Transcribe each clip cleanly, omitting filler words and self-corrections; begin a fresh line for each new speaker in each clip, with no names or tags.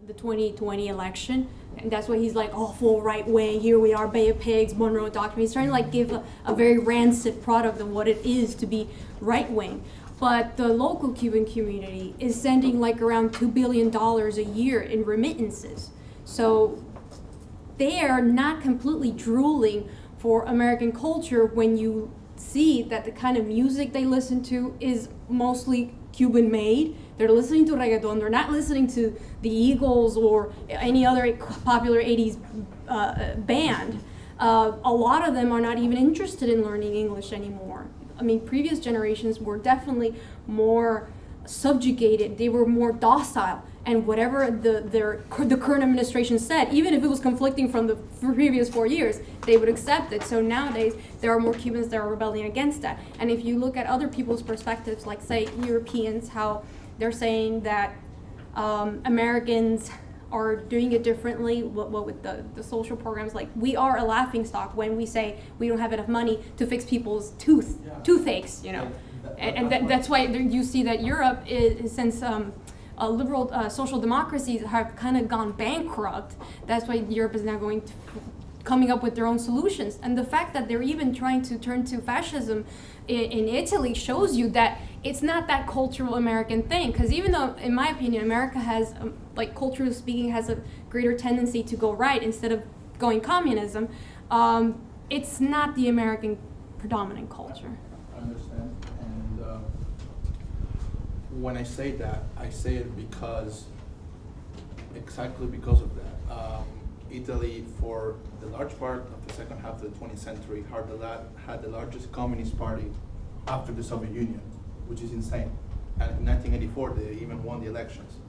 the 2020 election, and that's why he's like, oh, full right wing, here we are, Bay of Pigs, Monroe Doctrine. He's trying to like give a very rancid product of what it is to be right wing. But the local Cuban community is sending like around $2 billion a year in remittances. So they are not completely drooling for American culture when you see that the kind of music they listen to is mostly Cuban made. They're listening to reggaeton, they're not listening to the Eagles or any other popular 80s band. A lot of them are not even interested in learning English anymore. I mean, previous generations were definitely more subjugated, they were more docile, and whatever the current administration said, even if it was conflicting from the previous 4 years, they would accept it. So nowadays, there are more Cubans that are rebelling against that. And if you look at other people's perspectives, like say Europeans, how they're saying that Americans are doing it differently, what with the social programs, like we are a laughingstock when we say we don't have enough money to fix people's toothaches, you know. And that's why you see that Europe is, since liberal social democracies have kind of gone bankrupt, that's why Europe is now coming up with their own solutions. And the fact that they're even trying to turn to fascism in Italy shows you that it's not that cultural American thing. Because even though, in my opinion, America has, like culturally speaking, has a greater tendency to go right instead of going communism, it's not the American predominant culture.
I understand. And when I say that, I say it exactly because of that. Italy, for the large part of the second half of the 20th century, had the largest communist party after the Soviet Union, which is insane. And in 1984, they even won the elections.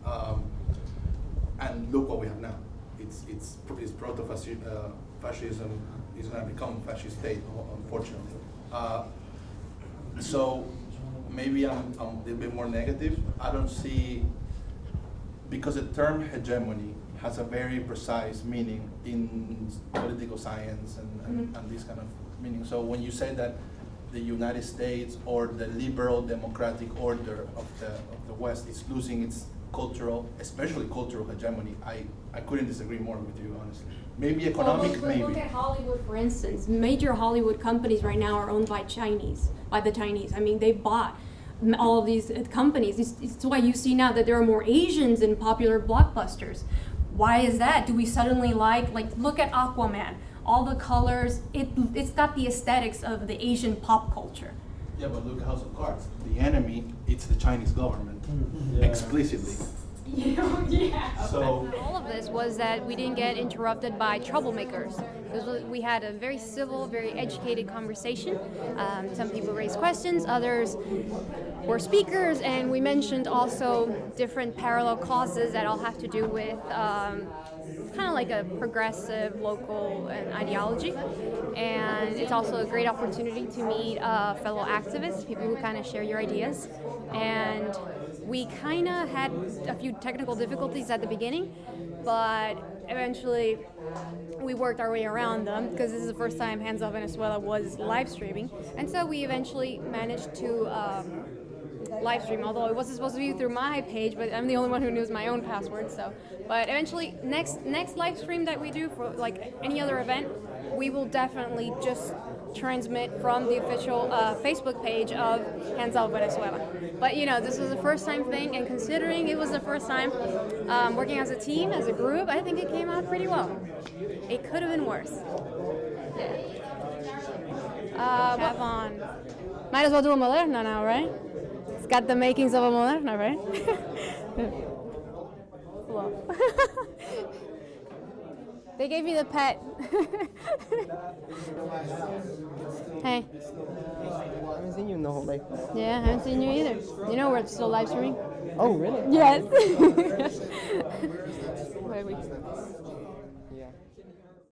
And look what we have now. It's proto-fascism is going to become a fascist state, unfortunately. So maybe I'm a little bit more negative. I don't see, because the term hegemony has a very precise meaning in political science and this kind of meaning. So when you say that the United States or the liberal democratic order of the West is losing its cultural, especially cultural hegemony, I couldn't disagree more with you, honestly. Maybe economic, maybe.
Look at Hollywood, for instance. Major Hollywood companies right now are owned by the Chinese. I mean, they bought all of these companies. It's why you see now that there are more Asians in popular blockbusters. Why is that? Do we suddenly like look at Aquaman, all the colors, it's got the aesthetics of the Asian pop culture.
Yeah, but look at House of Cards. The enemy, it's the Chinese government, explicitly.
Yeah.
So
all of this was that we didn't get interrupted by troublemakers. We had a very civil, very educated conversation. Some people raised questions, others were speakers, and we mentioned also different parallel causes that all have to do with kind of like a progressive local ideology. And it's also a great opportunity to meet fellow activists, people who kind of share your ideas. And we kind of had a few technical difficulties at the beginning, but eventually we worked our way around them because this is the first time Hands Off Venezuela was live streaming. And so we eventually managed to live stream, although it wasn't supposed to be through my page, but I'm the only one who knows my own password. So, but eventually next live stream that we do for like any other event, we will definitely just transmit from the official Facebook page of Hands Off Venezuela. But you know, this was a first time thing, and considering it was the first time working as a team, as a group, I think it came out pretty well. It could have been worse. Yeah. Have on. Might as well do a Moderna now, right? It's got the makings of a Moderna, right? They gave me the pet. Hey.
I haven't seen you in the whole day.
Yeah, I haven't seen you either. You know we're still live streaming?
Oh, really?
Yes. Where are we?